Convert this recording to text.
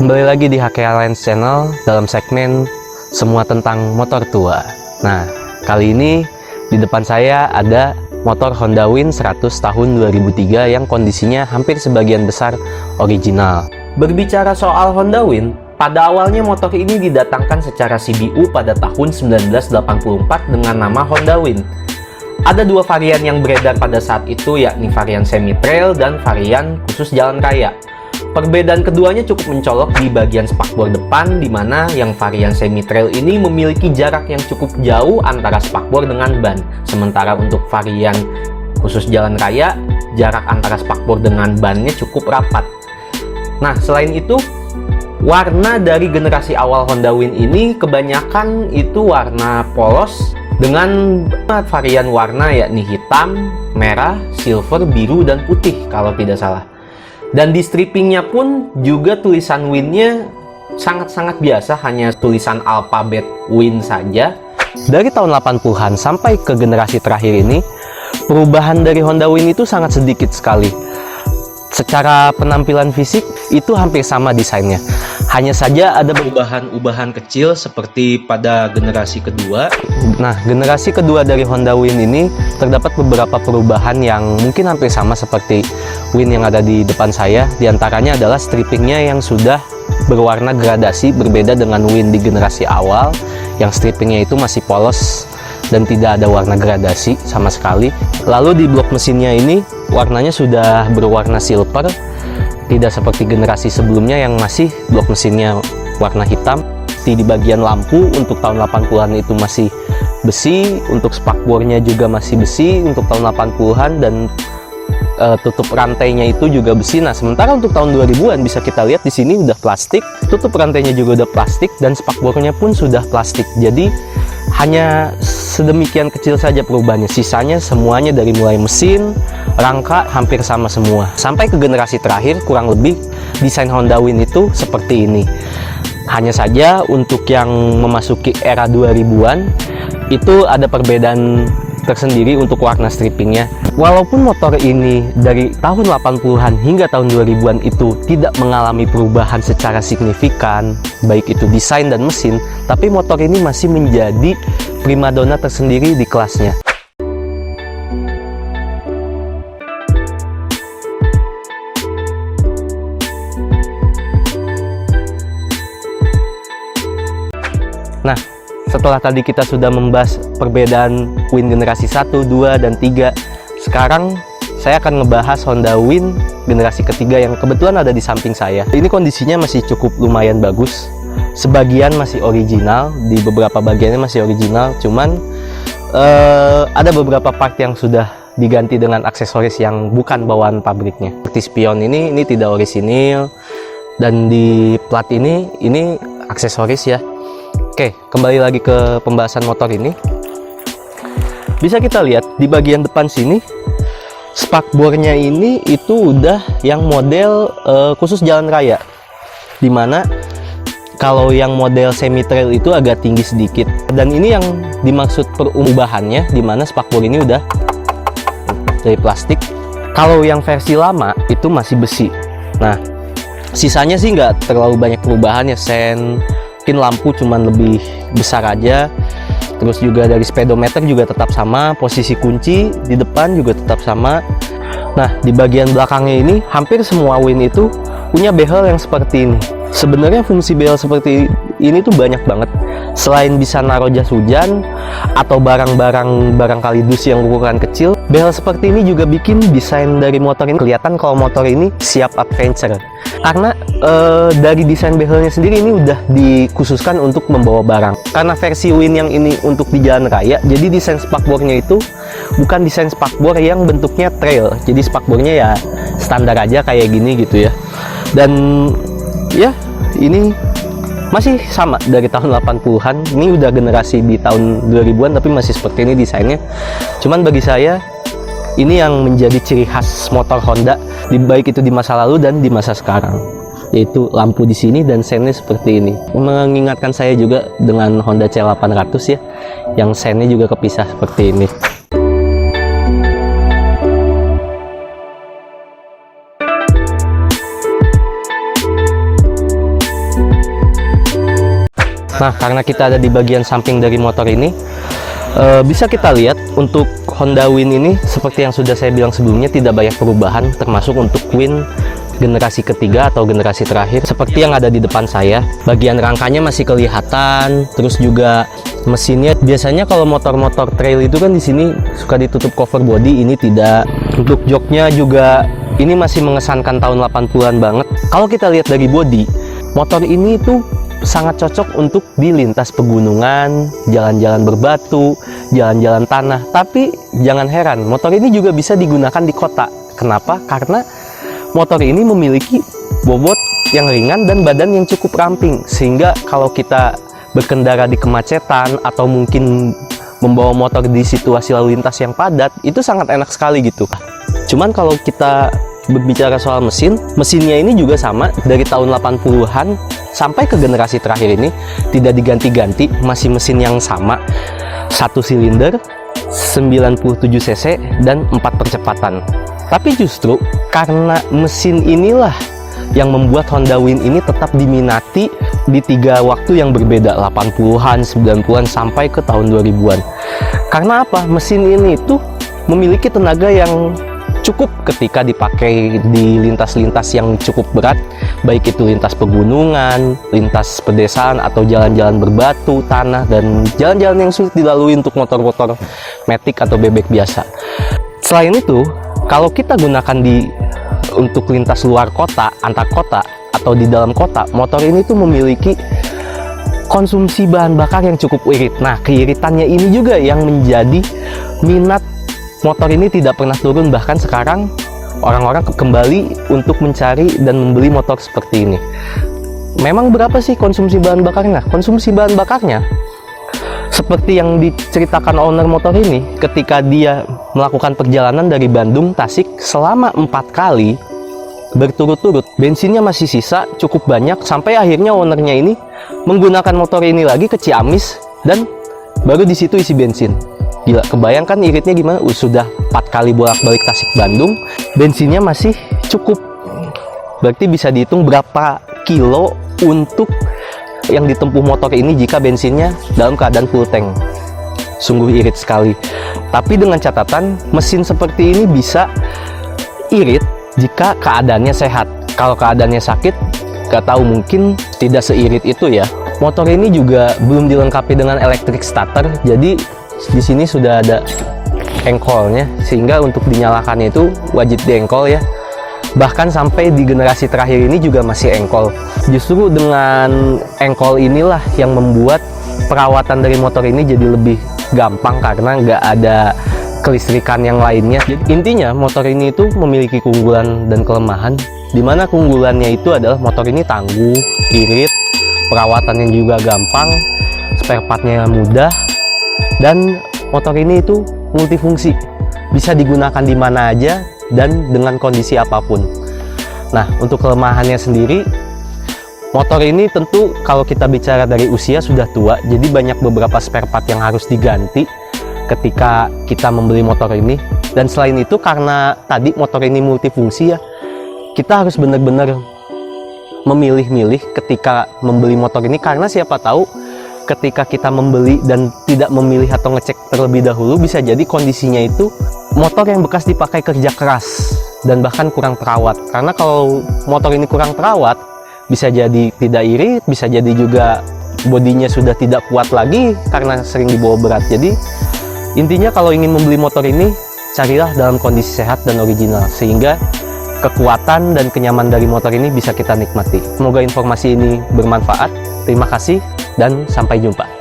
kembali lagi di HK Alliance Channel dalam segmen semua tentang motor tua. Nah, kali ini di depan saya ada motor Honda Win 100 tahun 2003 yang kondisinya hampir sebagian besar original. Berbicara soal Honda Win, pada awalnya motor ini didatangkan secara CBU pada tahun 1984 dengan nama Honda Win. Ada dua varian yang beredar pada saat itu, yakni varian semi-trail dan varian khusus jalan raya. Perbedaan keduanya cukup mencolok di bagian spakbor depan, di mana yang varian semi-trail ini memiliki jarak yang cukup jauh antara spakbor dengan ban. Sementara untuk varian khusus jalan raya, jarak antara spakbor dengan bannya cukup rapat. Nah, selain itu, warna dari generasi awal Honda Win ini kebanyakan itu warna polos dengan varian warna yakni hitam, merah, silver, biru, dan putih kalau tidak salah. Dan di strippingnya pun juga tulisan Win-nya sangat-sangat biasa, hanya tulisan alfabet Win saja. Dari tahun 80-an sampai ke generasi terakhir ini, perubahan dari Honda Win itu sangat sedikit sekali. Secara penampilan fisik itu hampir sama desainnya. Hanya saja ada perubahan-ubahan kecil seperti pada generasi kedua. Nah, generasi kedua dari Honda Win ini terdapat beberapa perubahan yang mungkin hampir sama seperti Win yang ada di depan saya. Di antaranya adalah strippingnya yang sudah berwarna gradasi, berbeda dengan Win di generasi awal yang strippingnya itu masih polos dan tidak ada warna gradasi sama sekali. Lalu di blok mesinnya ini warnanya sudah berwarna silver, tidak seperti generasi sebelumnya yang masih blok mesinnya warna hitam. Di bagian lampu untuk tahun 80-an itu masih besi, untuk spakbornya juga masih besi untuk tahun 80-an, dan tutup rantainya itu juga besi. Nah, sementara untuk tahun 2000-an bisa kita lihat di sini udah plastik, tutup rantainya juga udah plastik, dan spakbornya pun sudah plastik. Jadi hanya sedemikian kecil saja perubahannya. Sisanya semuanya dari mulai mesin, rangka hampir sama semua. Sampai ke generasi terakhir kurang lebih desain Honda Win itu seperti ini. Hanya saja untuk yang memasuki era 2000-an itu ada perbedaan tersendiri untuk warna strippingnya. Walaupun motor ini dari tahun 80-an hingga tahun 2000-an itu tidak mengalami perubahan secara signifikan, baik itu desain dan mesin, tapi motor ini masih menjadi primadona tersendiri di kelasnya. Nah, setelah tadi kita sudah membahas perbedaan Win generasi 1, 2, dan 3, sekarang saya akan ngebahas Honda Win generasi ketiga yang kebetulan ada di samping saya. Ini kondisinya masih cukup lumayan bagus. Sebagian masih original, di beberapa bagiannya masih original, cuman ada beberapa part yang sudah diganti dengan aksesoris yang bukan bawaan pabriknya. Seperti spion ini tidak orisinil, dan di plat ini aksesoris ya. Oke, kembali lagi ke pembahasan motor ini. Bisa kita lihat di bagian depan sini, spakbornya ini itu udah yang model khusus jalan raya, dimana kalau yang model semi trail itu agak tinggi sedikit. Dan ini yang dimaksud perubahannya, dimana spakbor ini udah dari plastik. Kalau yang versi lama itu masih besi. Nah, sisanya sih nggak terlalu banyak perubahannya. Sen, mungkin lampu cuman lebih besar aja. Terus juga dari speedometer juga tetap sama, posisi kunci di depan juga tetap sama. Nah, di bagian belakangnya ini hampir semua Win itu punya behel yang seperti ini. Sebenarnya fungsi behel seperti ini tuh banyak banget. Selain bisa naruh jas hujan atau barang-barang kardus yang ukuran kecil, behel seperti ini juga bikin desain dari motor ini kelihatan kalau motor ini siap adventure. Karena dari desain behelnya sendiri ini udah dikhususkan untuk membawa barang. Karena versi Win yang ini untuk di jalan raya, jadi desain spakbornya itu bukan desain spakbor yang bentuknya trail. Jadi spakbornya ya standar aja kayak gini gitu ya. Dan ya, ini masih sama dari tahun 80-an. Ini udah generasi di tahun 2000-an tapi masih seperti ini desainnya. Cuman bagi saya ini yang menjadi ciri khas motor Honda, baik itu di masa lalu dan di masa sekarang, yaitu lampu di sini dan sennya seperti ini. Mengingatkan saya juga dengan Honda C800 ya, yang sennya juga kepisah seperti ini. Nah, karena kita ada di bagian samping dari motor ini, bisa kita lihat untuk Honda Win ini seperti yang sudah saya bilang sebelumnya tidak banyak perubahan, termasuk untuk Win generasi ketiga atau generasi terakhir seperti yang ada di depan saya. Bagian rangkanya masih kelihatan, terus juga mesinnya biasanya kalau motor-motor trail itu kan di sini suka ditutup cover body, ini tidak. Untuk joknya juga ini masih mengesankan tahun 80-an banget. Kalau kita lihat dari body, motor ini tuh sangat cocok untuk di lintas pegunungan, jalan-jalan berbatu, jalan-jalan tanah. Tapi jangan heran, motor ini juga bisa digunakan di kota. Kenapa? Karena motor ini memiliki bobot yang ringan dan badan yang cukup ramping, sehingga kalau kita berkendara di kemacetan atau mungkin membawa motor di situasi lalu lintas yang padat, itu sangat enak sekali gitu. Cuman kalau kita berbicara soal mesinnya ini juga sama dari tahun 80-an sampai ke generasi terakhir ini tidak diganti-ganti, masih mesin yang sama, 1 silinder, 97 cc dan 4 percepatan. Tapi justru karena mesin inilah yang membuat Honda Win ini tetap diminati di 3 waktu yang berbeda, 80-an, 90-an sampai ke tahun 2000-an. Karena apa? Mesin ini tuh memiliki tenaga yang cukup ketika dipakai di lintas-lintas yang cukup berat, baik itu lintas pegunungan, lintas pedesaan, atau jalan-jalan berbatu, tanah, dan jalan-jalan yang sulit dilalui untuk motor-motor matic atau bebek biasa. Selain itu, kalau kita gunakan untuk lintas luar kota, antar kota, atau di dalam kota, motor ini tuh memiliki konsumsi bahan bakar yang cukup irit. Nah, keiritannya ini juga yang menjadi minat motor ini tidak pernah turun, bahkan sekarang orang-orang kembali untuk mencari dan membeli motor seperti ini. Memang berapa sih konsumsi bahan bakarnya? Konsumsi bahan bakarnya seperti yang diceritakan owner motor ini, ketika dia melakukan perjalanan dari Bandung Tasik selama 4 kali berturut-turut, bensinnya masih sisa cukup banyak, sampai akhirnya ownernya ini menggunakan motor ini lagi ke Ciamis dan baru di situ isi bensin. Gila, kebayangkan iritnya gimana? Sudah 4 kali bolak-balik Tasik Bandung, bensinnya masih cukup. Berarti bisa dihitung berapa kilo untuk yang ditempuh motor ini jika bensinnya dalam keadaan full tank. Sungguh irit sekali. Tapi dengan catatan, mesin seperti ini bisa irit jika keadaannya sehat. Kalau keadaannya sakit, gak tahu, mungkin tidak seirit itu ya. Motor ini juga belum dilengkapi dengan electric starter, jadi di sini sudah ada engkolnya, sehingga untuk dinyalakannya itu wajib diengkol ya. Bahkan sampai di generasi terakhir ini juga masih engkol. Justru dengan engkol inilah yang membuat perawatan dari motor ini jadi lebih gampang karena nggak ada kelistrikan yang lainnya. Jadi, intinya motor ini itu memiliki keunggulan dan kelemahan, dimana keunggulannya itu adalah motor ini tangguh, irit, perawatannya juga gampang, spare partnya mudah, dan motor ini itu multifungsi, bisa digunakan di mana aja dan dengan kondisi apapun. Nah, untuk kelemahannya sendiri, motor ini tentu kalau kita bicara dari usia sudah tua, jadi banyak beberapa spare part yang harus diganti ketika kita membeli motor ini. Dan selain itu, karena tadi motor ini multifungsi ya, kita harus benar-benar memilih-milih ketika membeli motor ini, karena siapa tahu ketika kita membeli dan tidak memilih atau ngecek terlebih dahulu, bisa jadi kondisinya itu motor yang bekas dipakai kerja keras dan bahkan kurang terawat. Karena kalau motor ini kurang terawat, bisa jadi tidak irit, bisa jadi juga bodinya sudah tidak kuat lagi karena sering dibawa berat. Jadi intinya kalau ingin membeli motor ini, carilah dalam kondisi sehat dan original, sehingga kekuatan dan kenyamanan dari motor ini bisa kita nikmati. Semoga informasi ini bermanfaat. Terima kasih dan sampai jumpa.